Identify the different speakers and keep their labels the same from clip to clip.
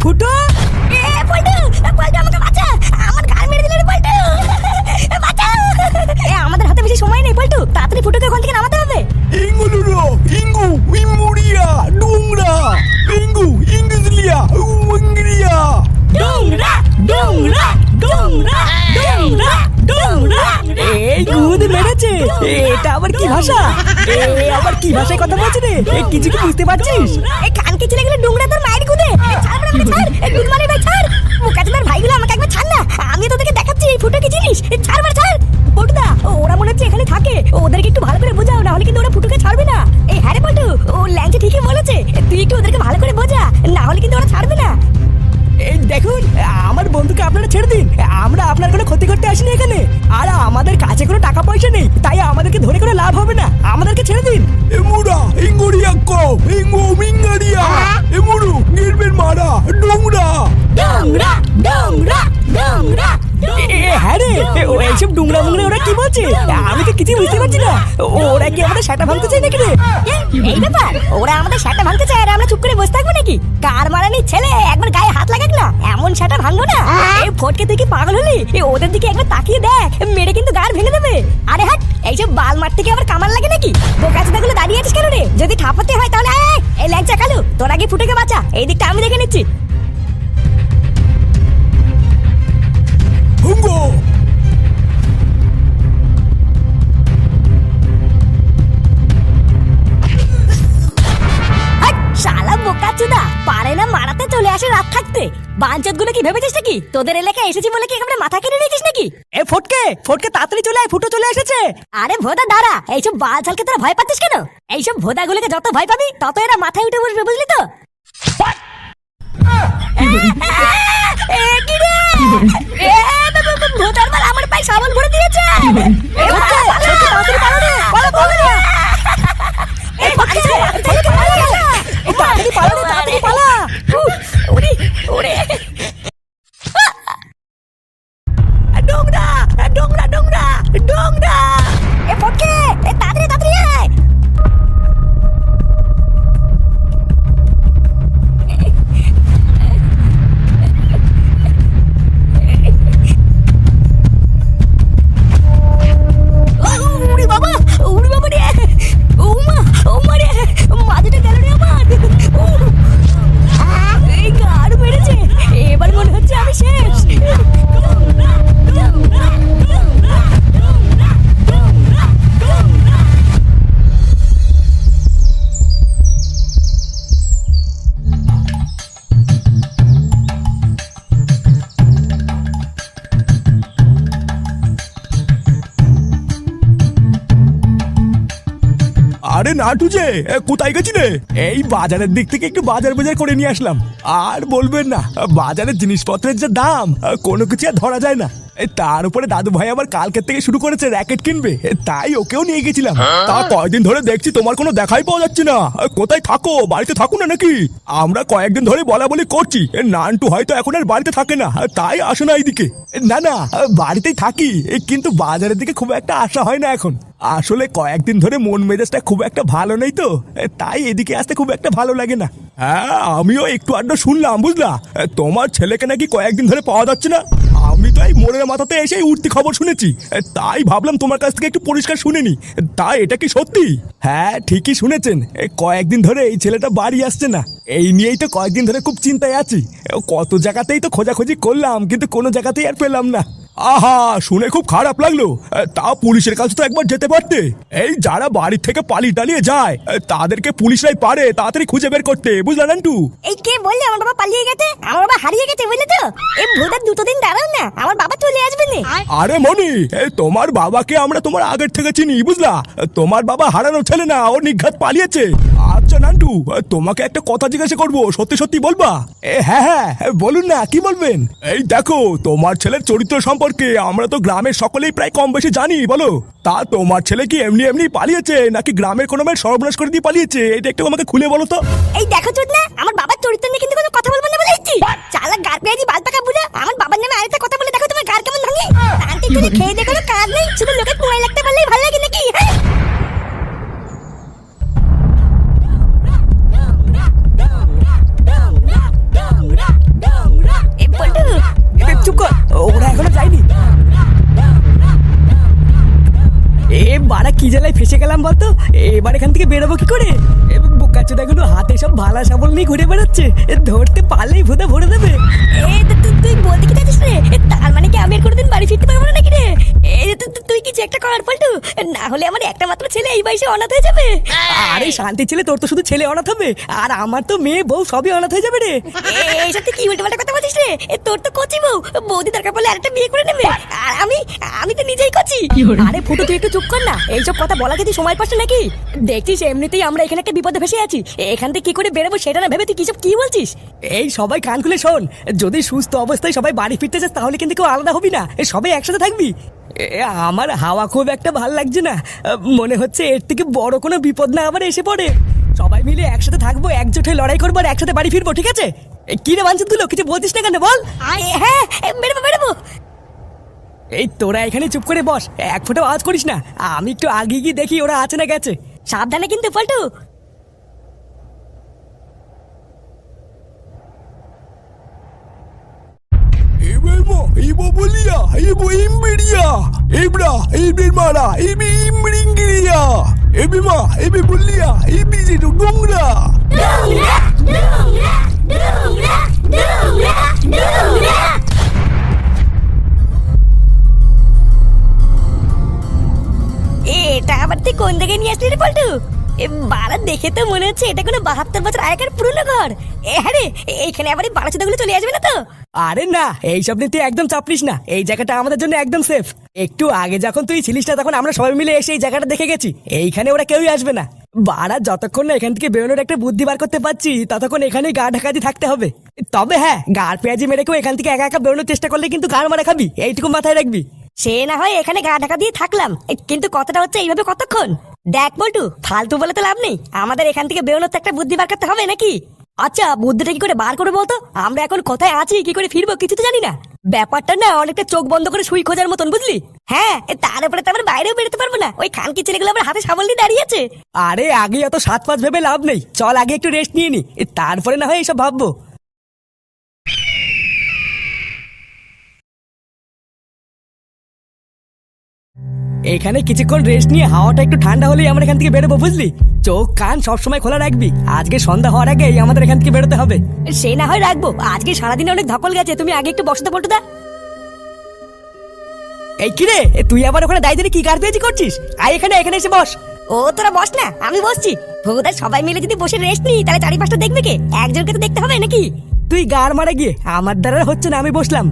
Speaker 1: ফুটো
Speaker 2: পল্টু পল্টু আমাকে বাঁচা, আমার গাল মেরে দিলে রে পল্টু, বাঁচা। আমাদের হাতে বেশি সময় নেই পল্টু, তাড়াতাড়ি ফুটোকে ওখান থেকে নামাতে হবে।
Speaker 3: ইঙ্গুলুরো ইঙ্গু ইমুরিয়া ডুংরা ইঙ্গু ইংলিয়া উঙ্গরিয়া
Speaker 2: ডোংরা ডোংরা ডোংরা ডোংরা ডোংরা।
Speaker 1: এই গুদ মেরেছে। এটা আবার কি ভাষা? আবার কি ভাষায় কথা বলছে রে? কিছু কি বুঝতে পারছিস?
Speaker 2: এই কান কি ছেলে গুলো ডোংরা তোর মায়ের গুদে। ছাড় বড় ছাড়, গুদ মারে ভাই ছাড়। মুকাচোদার ভাইগুলো আমাকে একবার ছাড় না, আমি তোদেরকে দেখাচ্ছি এই ফুটো কি জিনিস। ছাড় বড় ছাড়। পল্টুদা ওরা মনে হচ্ছে এখানে থাকে, ওদেরকে একটু ভালো করে বোঝাও, না হলে কিন্তু ওরা ফুটোকে ছাড়বে না। এই হ্যাঁ রে পল্টু, ও ল্যাংচা ঠিকই বলেছে, তুই একটু ওদেরকে ভালো করে বোঝা, না হলে কিন্তু ওরা ছাড়বে না।
Speaker 1: এই দেখুন, আমার বন্ধুকে আপনারা ছেড়ে দিন, আমরা আপনার কোনো ক্ষতি করতে আসিনি এখানে। আর আমাদের কাছে কোনো টাকা পয়সা নেই, তাই আমাদেরকে ধরে কোনো লাভ হবে না, আমাদেরকে ছেড়ে দিন।
Speaker 3: এমুরা ইঙ্গুরিয়া কো ইঙ্গু মিঙ্গারিয়া এমুরু নির্বের মারা ডুংরা
Speaker 2: ডোংরা ডোংরা ডোংরা।
Speaker 1: হ্যাঁ রে, এইসব ডুংরা মুংরা ওরা কি বলছে? আমি তো কিছু বুঝতে পারছি না। ওরা কি আমাদের সাটা ভাঙতে চাই নাকি রে?
Speaker 2: এই ব্যাপার, ওরা আমাদের শাটা ভাঙতে চায় আর আমরা চুপ করে বসে থাকবো নাকি? কার মারানি ছেলে একবার গায়ে হাত লাগাক না, এমন শাটা ভাঙবো না। এই ফটকে তুই কি পাগল হলি? ওদের দিকে একবার তাকিয়ে দেখ, মেরে কিন্তু গাড় ভেঙে দেবে। আরে হাট, এইসব বাল মারতে কি আবার কামার লাগে নাকি? বোকাচোদাগুলো দাঁড়িয়ে আছিস কেন রে? যদি ঠাপাতে হয় তাহলে আয়। এই ল্যাংচা কালু, তোর আগে ফুটেকে বাঁচা, এই দিকটা আমি দেখে নিচ্ছি।
Speaker 3: হুঙ্গো
Speaker 2: শালা বোকাচোদা, পারে না মারাতে চলে আসে রাত থাকতে। বাঞ্চত গুলো কি ভেবেছিস নাকি তোদের এলাকায় এসেছি বলে কি একেবারে মাথা কেটে নিয়েছিস নাকি?
Speaker 1: এ ফটকে ফটকে তাড়াতাড়ি চলে আয়, ফুটো চলে এসেছে।
Speaker 2: আরে ভোদা দাঁড়া, এইসব বাল ছালকে তোরা ভয় পাচ্ছিস কেন? এইসব ভোদাগুলোকে যত ভয় পাবি তত এরা মাথায় উঠে বসবে, বুঝলি তো? ভোদার মাল আমার পায়ে সাবল ভরে দিয়েছে। তাড়াতাড়ি পালো রে, পালো পালো রে। এই ফটকে
Speaker 1: তাড়াতাড়ি পালা রে, তাড়াতাড়ি পালা।
Speaker 2: ওরে ওরে
Speaker 1: ডোংরা ডোংরা ডোংরা ডোংরা।
Speaker 2: এ ফটকে, এ তাড়াতাড়ি তাড়াতাড়ি আয়। ওরে বাবা, ওরে বাবা রে, ও মা, ও মা রে, মাথাটা গেল রে আমার। এই গাড় মেরেছে, এবার মনে হচ্ছে আমি শেষ।
Speaker 3: আরে নাটু যে কোথায় গেছিলে? এই বাজারের দিক থেকে একটু বাজার বাজার করে নিয়ে আসলাম। আর বলবেন না, বাজারের জিনিসপত্রের যে দাম, কোনো কিছু আর ধরা যায় না। তার উপরে দাদু ভাই আবার কালকের থেকে শুরু করেছে র্যাকেট কিনবে, তাই ওকেও নিয়ে গেছিলাম। তা কয়েকদিন ধরে দেখছি তোমার কোনো দেখাই পাওয়া যাচ্ছে না। কোথায় থাকো? বাড়িতে থাকো না নাকি? আমরা কয়েকদিন ধরে বলা বলি করছি, নান্টু হয়তো এখন আর বাড়িতে থাকে না, তাই আসে না এইদিকে। না না, বাড়িতেই থাকি, কিন্তু বাজারের দিকে খুব একটা আসা হয় না এখন। আসলে কয়েকদিন ধরে মন মেজাজটা খুব একটা ভালো নেই তো, তাই এদিকে আসতে খুব একটা ভালো লাগে না। হ্যাঁ, আমিও একটু আড্ডা শুনলাম, বুঝলা, তোমার ছেলেকে নাকি কয়েকদিন ধরে পাওয়া যাচ্ছে না। আমি তো এই মোড়ের মাথাতে এসে উঠতি খবর শুনেছি, তাই ভাবলাম তোমার কাছ থেকে একটু পরিষ্কার শুনে নি। তা এটা কি সত্যি? হ্যাঁ ঠিকই শুনেছেন, কয়েকদিন ধরে এই ছেলেটা বাড়ি আসছে না। এই নিয়েই তো কয়েকদিন ধরে খুব চিন্তায় আছি। কত জায়গাতেই তো খোঁজাখুঁজি করলাম, কিন্তু কোনো জায়গাতেই আর পেলাম না। আহা, শুনে খুব খারাপ লাগলো। তা পুলিশের কাছে তো একবার যেতে পারতে। এই যারা বাড়ি থেকে পালিয়ে টালিয়ে যায়, তাদেরকে পুলিশরাই পারে তাড়াতাড়ি খুঁজে বের করতে, বুঝলা নান্টু?
Speaker 2: এই কে বললে আমার বাবা পালিয়ে গেছে? আমার বাবা হারিয়ে গেছে, বুঝলে তো? এই ভোদার দুটো দিন দাঁড়াও না, আমার বাবা চলে আসবে না।
Speaker 3: আরে মনি, তোমার বাবাকে আমরা তোমার আগের থেকে চিনি, বুঝলা। তোমার বাবা হারানো ছেলে না, ও নিঘাত পালিয়েছে। আচ্ছা নান্টু, তোমাকে একটা কথা জিজ্ঞাসা করবো, সত্যি সত্যি বলবা? হ্যাঁ হ্যাঁ বলুন না, কি বলবেন? এই দেখো, তোমার ছেলের চরিত্র সম্পর্কে আমরা তো গ্রামের সকলেই প্রায় কম বেশি জানি, বলো। তা তোমার ছেলে কি এমনি এমনি পালিয়েছে, নাকি গ্রামের কোনো মেয়ের সর্বনাশ করে দিয়ে পালিয়েছে? এটা একটু আমাকে খুলে বলো তো।
Speaker 2: এই দেখো চোদ না, আমার বাবার চরিত্র নিয়ে কিন্তু কোনো কথা বলবো না বলে দিচ্ছি। চালা গার পেঁয়াজি বাল পাকা বুড়া, আমার বাবার নামে আরেকটা কথা বলে দেখো তোমার গার কেমন ভাঙে। আন্টি তুমি খেয়ে দেখো, কাজ নেই, শুধু লোকের কুয়ায় লাগতে পারলেই ভালো লাগে নাকি? হ্যাঁ
Speaker 1: বলতো, এবার এখান থেকে বেরোবো কি করে? বোকাচোদা গুলো হাতে সব ভালা সাবল নিয়ে ঘুরে বেড়াচ্ছে, ধরতে পারলেই ভুদা ভরে দেবে।
Speaker 2: তুই বলতে কি চাইছিস রে? তার মানে কি আমি আর কোনোদিন বাড়ি ফিরতে পারবো না নাকি রে? তুই কিছু একটা কর পল্টু, না হলে আমার একটা মাত্র ছেলে এই বয়সে অনাথ হয়ে যাবে।
Speaker 1: আরে শান্তি ছেলে, তোর তো শুধু ছেলে অনাথ হবে, আর আমার তো মেয়ে বউ সবই অনাথ হয়ে যাবে রে।
Speaker 2: এইসব তুই কি উল্টোপাল্টা কথা বলছিস রে? তোর তো কচি বউ, বৌদি দরকার পড়লে আরেকটা বিয়ে করে নেবে, আর আমি তো নিজেই কচি। আরে ফুটো তুই একটু চুপ কর না, এইসব কথা বলা যদি সময় পাস নাকি? দেখছিস এমনিতেই আমরা এখানে একটা বিপদে ফেসে আছি, এখান থেকে কি করে বেরোবো সেটা না ভেবে তুই কিসব কি বলছিস?
Speaker 1: এই সবাই কান খুলে শোন, যদি সুস্থ অবস্থায় সবাই বাড়ি ফিরতে চাস তাহলে কিন্তু কেউ আলাদা হবি না, সবাই একসাথে থাকবি। আমার হাওয়া খুব একটা ভাল লাগছে না, মনে হচ্ছে এর থেকে বড় কোনো বিপদ না আবার এসে পড়ে। সবাই মিলে একসাথে থাকবো, একজোট হয়ে লড়াই করবো, আর একসাথে বাড়ি ফিরবো, ঠিক আছে? কি রে বাঞ্চন, তুই কিছু বলছিস না কেন বল?
Speaker 2: হ্যাঁ বেরোবো।
Speaker 1: এই তোরা এখানে চুপ করে বস, এক ফোঁটা আওয়াজ করিস না, আমি একটু আগে গিয়ে দেখি ওরা আছে না গেছে।
Speaker 2: সাবধানে কিন্তু Paltu.
Speaker 3: Ibo bolia, ibo imberia, ibra, ibir mara, ibi imringiria, ibi ma, ibi bolia, ibi jitu dongra.
Speaker 2: এটা আবার তুই কোন জায়গায় নিয়ে আসলি রে পল্টু? বাড়া দেখে তো মনে হচ্ছে এটা কোনো 72 বছর আগেকার পুরনো ঘর। হ্যাঁ রে, এইখানে আবার এই বাড়াচোদাগুলো চলে আসবে না তো?
Speaker 1: আরে না, এইসব নিয়ে তুই একদম চাপলিস না, এই জায়গাটা আমাদের জন্য একদম সেফ। একটু আগে যখন তুই ছিলিস না তখন আমরা সবাই মিলে এসে এই জায়গাটা দেখে গেছি, এইখানে ওরা কেউই আসবে না। বাড়া যতক্ষণ না এখান থেকে বেরোনোর একটা বুদ্ধি বার করতে পারছি ততক্ষণ এখানেই গা ঢাকাতি থাকতে হবে। তবে হ্যাঁ, গাড় পেঁয়াজি মেরে কেউ এখান থেকে একা একা বেরোনোর চেষ্টা করলে কিন্তু গাড় মারা খাবি, এইটুকু মাথায় রাখবি।
Speaker 2: সে না হয় এখানে গা ঢাকা দিয়ে থাকলাম, কিন্তু কথাটা হচ্ছে এইভাবে কতক্ষণ? দেখ বল্টু, ফালতু বলে তো লাভ নেই, আমাদের এখান থেকে বেরোনোর তো একটা বুদ্ধি বার করতে হবে নাকি? আচ্ছা, বুদ্ধিটা কি করে বার করে বলতো? আমরা এখন কোথায় আছি, কি করে ফিরবো কিছু তো জানি না। ব্যাপারটা না অনেকটা চোখ বন্ধ করে সুই খোঁজার মতন, বুঝলি? হ্যাঁ, তার উপরে তো আমরা বাইরেও বেরোতে পারবো না, ওই খানকি ছেলেগুলো আমার হাতে সাবল নিয়ে দাঁড়িয়ে আছে।
Speaker 1: আরে আগে অত 7-5 ভেবে লাভ নেই, চল আগে একটু রেস্ট নিয়ে নি, তারপরে না হয় এইসব ভাববো। এখানে কিছুক্ষণ রেস্ট নিয়ে হাওয়াটা একটু ঠান্ডা হলেই আমরা এখান থেকে বেরোবো, বুঝলি? চোখ কান সবসময় খোলা রাখবি, আজকে সন্ধ্যা হওয়ার আগেই আমাদের এখান থেকে বেরোতে হবে।
Speaker 2: সে না হয় রাখবো, আজকে সারাদিনে অনেক ধকল গেছে, তুমি আগে একটু বসতে পল্টু দা।
Speaker 1: এই কিরে, তুই আবার ওখানে দাঁড়িয়ে কি গাড় পেয়েছি করছিস? আয় এখানে এসে বস।
Speaker 2: ও তোরা বস না, আমি বসছি। ভোদা সবাই মিলে যদি বসে রেস্ট নিই তাহলে চারিপাশটা দেখবে কে? একজনকে তো দেখতে হবে নাকি?
Speaker 1: তুই গাড় মারা গিয়ে, আমার দ্বারা হচ্ছে না, আমি বসলাম।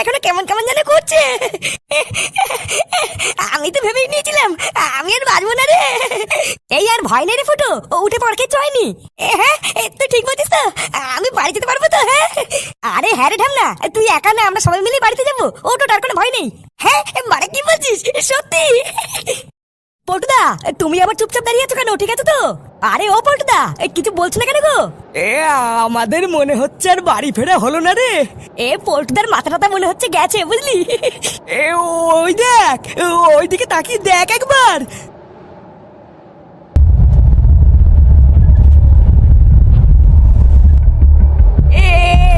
Speaker 2: এখনো কেমন কেমন যেন করছে। আমি তো ভেবেই নিয়েছিলাম আমি আর বাঁচবো না রে। এই আর ভয় নেই রে ফুটো, উঠে পড় কিছু হয়নি। হ্যাঁ তুই ঠিক বলছিস তো, আমি বাড়ি যেতে পারবো তো? হ্যাঁ আরে হ্যাঁ রে ঢামনা, তুই একা না, আমরা সবাই মিলে বাড়িতে যাবো, ওটার কোনো ভয় নেই। হ্যাঁ মানে কি বলছিস সত্যি? পল্টুদা তুমি আবার চুপচাপ দাঁড়িয়ে আছো কেন? ঠিক আছে তো? আরে ও পল্টুদা কিছু বলছো না কেন গো?
Speaker 1: আমাদের মনে হচ্ছে আর বাড়ি ফেরা হলো না রে।
Speaker 2: পল্টুদার মাথাটা মনে হচ্ছে গেছে বুঝলি।
Speaker 1: ওই দেখ, ওইদিকে তাকিয়ে দেখ একবার।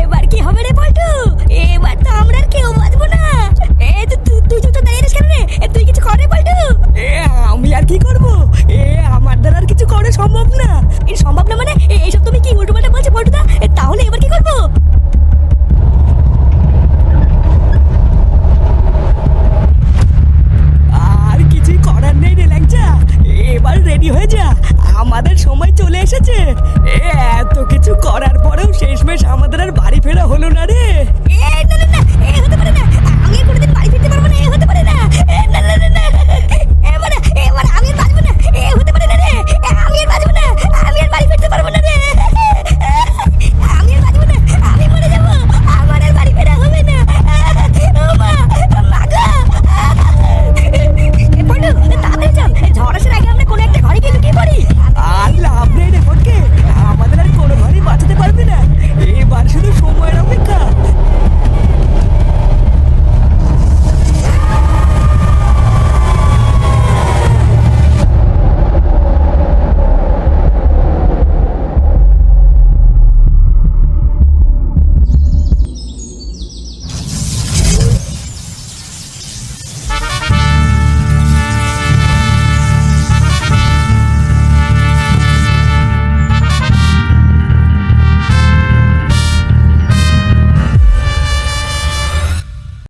Speaker 2: এবার কি হবে রে পল্টু? এবার তো আমরা আর কেউ বাঁচবো না।
Speaker 1: আমাদের সময় চলে এসেছে। এত কিছু করার পরেও শেষমেশ আমাদের আর বাড়ি ফেরা হলো না রে।
Speaker 2: না না না, হতে পারে না, আমি আর কোনোদিন বাড়ি ফিরতে পারবো না, হতে পারে না, না না না না।